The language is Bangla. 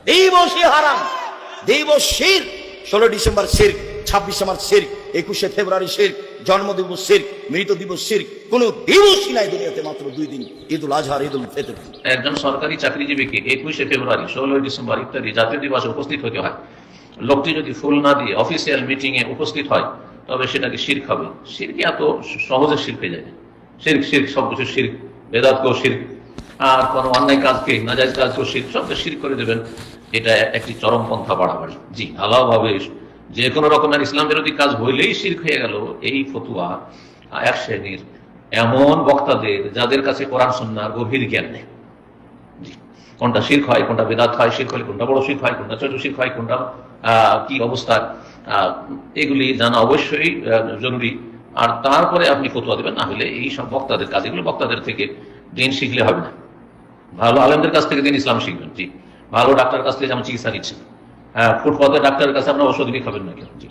দিবসই হারাম, দিবস শিরক। 16 ডিসেম্বর শিরক, 26 মার্চ শিরক, 21শে ফেব্রুয়ারি শিরক, জন্মদিবস শিরক, মৃত দিবস শিরক। কোন দিবসই নাই দুনিয়াতে, মাত্র 2 দিন, ঈদুল আজহা, ঈদুল ফিতর। একজন সরকারি চাকরিজীবীকে 21শে ফেব্রুয়ারি, 16 ডিসেম্বর ইত্যাদি জাতীয় দিবসে উপস্থিত হতে হয়। লোকটি যদি ফুল না দিয়ে অফিসিয়াল মিটিং এ উপস্থিত হয়, তবে সেটাকে শিরক হবে। শিরক এত সহজে শিরক হয়ে যায় না। শিরক শিরক, সবকিছু শিরক, বেদাতকেও শিরক, আর কোনো অন্যায় কাজকে, নাজায়েজ কাজকেও শিরক, সবকে শিরক করে দেবেন। এটা একটি চরমপন্থা বাড়াবাড়ি। জি, আলাদাভাবে যে কোনো রকমের ইসলাম বিরোধী কাজ হইলেই শিরক হয়ে গেল, এই ফতুয়া এক শ্রেণীর এমন বক্তাদের, যাদের কাছে কোরআন সুন্নাহর গভীর জ্ঞান নেই। কোনটা শিরক হয়, কোনটা বেদাত হয়, শিরক হলে কোনটা বড় শিরক হয়, কোনটা ছোট শিরক হয়, কোনটা কি অবস্থা, এগুলি জানা অবশ্যই জরুরি। আর তারপরে আপনি ফতোয়া দেবেন। না হলে এই সব বক্তাদের কাজ, এগুলো বক্তাদের থেকে দিন শিখলে হবে না। ভালো আলেমদের কাছ থেকে দিন ইসলাম শিখবেন। জি, ভালো ডাক্তার কাছ থেকে যেমন চিকিৎসা নিচ্ছেন, ফুটপাতে ডাক্তারের কাছে আপনার ওষুধ খাবেন না কেন। জি।